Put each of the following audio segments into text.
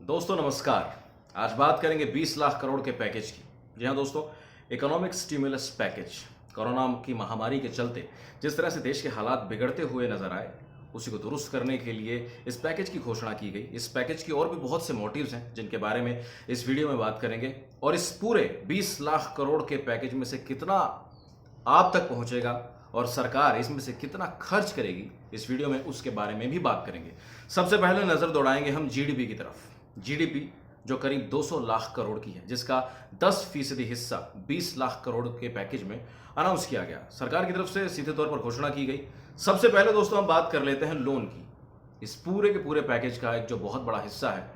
दोस्तों नमस्कार। आज बात करेंगे 20 लाख करोड़ के पैकेज की। जी हाँ दोस्तों, इकोनॉमिक स्टिमुलस पैकेज। कोरोना की महामारी के चलते जिस तरह से देश के हालात बिगड़ते हुए नजर आए, उसी को दुरुस्त करने के लिए इस पैकेज की घोषणा की गई। इस पैकेज की और भी बहुत से मोटिव्स हैं जिनके बारे में इस वीडियो में बात करेंगे, और इस पूरे 20 लाख करोड़ के पैकेज में से कितना आप तक पहुंचेगा और सरकार इसमें से कितना खर्च करेगी, इस वीडियो में उसके बारे में भी बात करेंगे। सबसे पहले नजर दौड़ाएंगे हम जीडीपी की तरफ। जीडीपी जो करीब 200 लाख करोड़ की है, जिसका 10% हिस्सा 20 लाख करोड़ के पैकेज में अनाउंस किया गया, सरकार की तरफ से सीधे तौर पर घोषणा की गई। सबसे पहले दोस्तों हम बात कर लेते हैं लोन की। इस पूरे के पूरे पैकेज का एक जो बहुत बड़ा हिस्सा है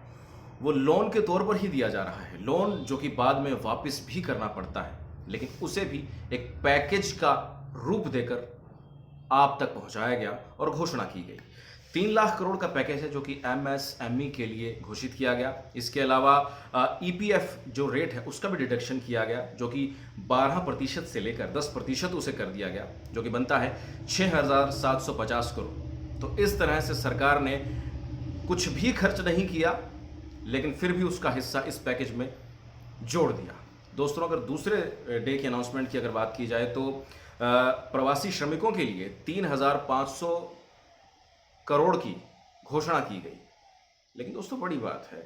वो लोन के तौर पर ही दिया जा रहा है। लोन जो कि बाद में वापस भी करना पड़ता है, लेकिन उसे भी एक पैकेज का रूप देकर आप तक पहुंचाया गया और घोषणा की गई। 3 लाख करोड़ का पैकेज है जो कि एमएसएमई के लिए घोषित किया गया। इसके अलावा ईपीएफ जो रेट है उसका भी डिडक्शन किया गया, जो कि 12% से लेकर 10% उसे कर दिया गया, जो कि बनता है 6,750 करोड़। तो इस तरह से सरकार ने कुछ भी खर्च नहीं किया, लेकिन फिर भी उसका हिस्सा इस पैकेज में जोड़ दिया। दोस्तों अगर दूसरे डे की अनाउंसमेंट की अगर बात की जाए तो प्रवासी श्रमिकों के लिए 3,500 करोड़ की घोषणा की गई। लेकिन दोस्तों बड़ी बात है,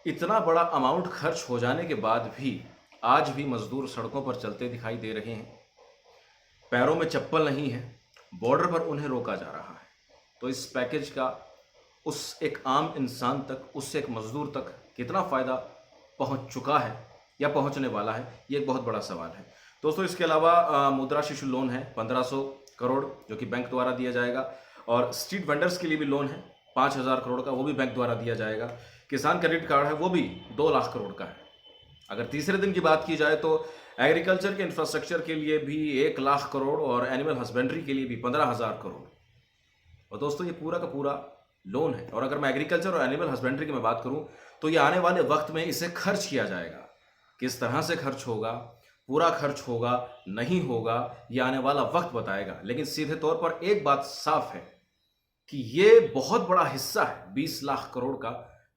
इतना बड़ा अमाउंट खर्च हो जाने के बाद भी आज भी मजदूर सड़कों पर चलते दिखाई दे रहे हैं। पैरों में चप्पल नहीं है, बॉर्डर पर उन्हें रोका जा रहा है। तो इस पैकेज का उस एक आम इंसान तक, उस एक मजदूर तक कितना फायदा पहुंच चुका है या पहुंचने वाला है, ये एक बहुत बड़ा सवाल है। दोस्तों इसके अलावा मुद्रा शिशु लोन है 1500 करोड़, जो कि बैंक द्वारा दिया जाएगा, और स्ट्रीट वेंडर्स के लिए भी लोन है 5,000 करोड़ का, वो भी बैंक द्वारा दिया जाएगा। किसान क्रेडिट कार्ड है वो भी 2 लाख करोड़ का है। अगर तीसरे दिन की बात की जाए तो एग्रीकल्चर के इंफ्रास्ट्रक्चर के लिए भी 1 लाख करोड़ और एनिमल हस्बेंड्री के लिए भी 15,000 करोड़। और दोस्तों ये पूरा का पूरा लोन है। और अगर मैं एग्रीकल्चर और एनिमल हस्बेंड्री की मैं बात करूं तो ये आने वाले वक्त में इसे खर्च किया जाएगा। किस तरह से खर्च होगा, पूरा खर्च होगा नहीं होगा, ये आने वाला वक्त बताएगा। लेकिन सीधे तौर पर एक बात साफ है कि ये बहुत बड़ा हिस्सा है 20 लाख करोड़ का,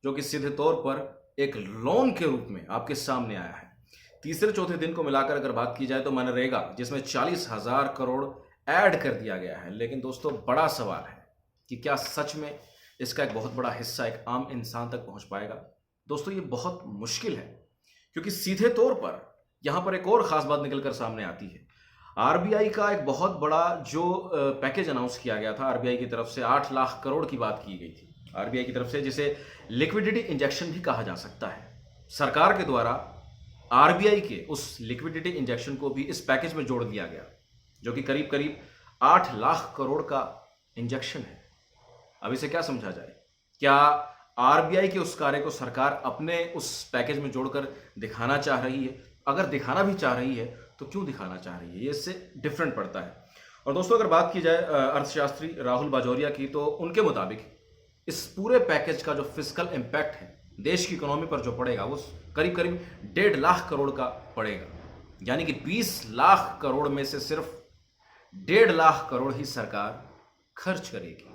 जो कि सीधे तौर पर एक लोन के रूप में आपके सामने आया है। तीसरे चौथे दिन को मिलाकर अगर बात की जाए तो मनरेगा, जिसमें 40,000 करोड़ ऐड कर दिया गया है। लेकिन दोस्तों बड़ा सवाल है कि क्या सच में इसका एक बहुत बड़ा हिस्सा एक आम इंसान तक पहुंच पाएगा। दोस्तों ये बहुत मुश्किल है, क्योंकि सीधे तौर पर यहां पर एक और खास बात निकलकर सामने आती है। आरबीआई का एक बहुत बड़ा जो पैकेज अनाउंस किया गया था, आरबीआई की तरफ से 8 लाख करोड़ की बात की गई थी। आरबीआई की तरफ से, जिसे लिक्विडिटी इंजेक्शन भी कहा जा सकता है, सरकार के द्वारा आरबीआई के उस लिक्विडिटी इंजेक्शन को भी इस पैकेज में जोड़ दिया गया, जो कि करीब करीब 8 लाख करोड़ का इंजेक्शन है। अब इसे क्या समझा जाए? क्या आरबीआई के उस कार्य को सरकार अपने उस पैकेज में जोड़कर दिखाना चाह रही है? अगर दिखाना भी चाह रही है तो क्यों दिखाना चाह रही है, ये इससे डिफरेंट पड़ता है। और दोस्तों अगर बात की जाए अर्थशास्त्री राहुल बाजोरिया की, तो उनके मुताबिक इस पूरे पैकेज का जो फिस्कल इम्पैक्ट है देश की इकोनॉमी पर जो पड़ेगा वो करीब करीब 1.5 लाख करोड़ का पड़ेगा। यानी कि 20 लाख करोड़ में से सिर्फ 1.5 लाख करोड़ ही सरकार खर्च करेगी।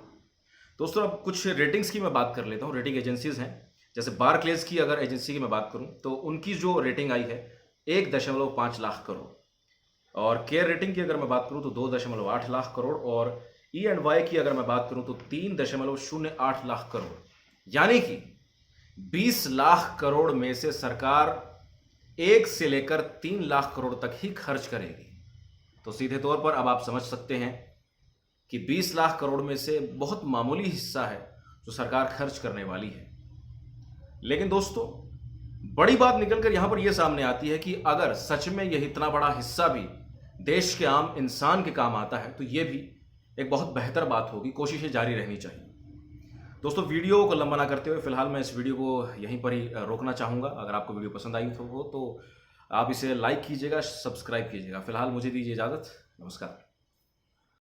दोस्तों अब कुछ रेटिंग्स की मैं बात कर लेता हूँ। रेटिंग एजेंसीज हैं, जैसे बारक्लेज की अगर एजेंसी की मैं बात करूँ तो उनकी जो रेटिंग आई है 1.5 लाख करोड़, और केयर रेटिंग की अगर मैं बात करूं तो 2.8 लाख करोड़, और E&Y की अगर मैं बात करूं तो 3.08 लाख करोड़। यानी कि 20 लाख करोड़ में से सरकार 1 से लेकर 3 लाख करोड़ तक ही खर्च करेगी। तो सीधे तौर पर अब आप समझ सकते हैं कि 20 लाख करोड़ में से बहुत मामूली हिस्सा है जो सरकार खर्च करने वाली है। लेकिन दोस्तों बड़ी बात निकलकर यहां पर यह सामने आती है कि अगर सच में यह इतना बड़ा हिस्सा भी देश के आम इंसान के काम आता है तो यह भी एक बहुत बेहतर बात होगी। कोशिशें जारी रहनी चाहिए। दोस्तों वीडियो को लंबा ना करते हुए फिलहाल मैं इस वीडियो को यहीं पर ही रोकना चाहूंगा। अगर आपको वीडियो पसंद आई तो आप इसे लाइक कीजिएगा, सब्सक्राइब कीजिएगा। फिलहाल मुझे दीजिए इजाजत। नमस्कार।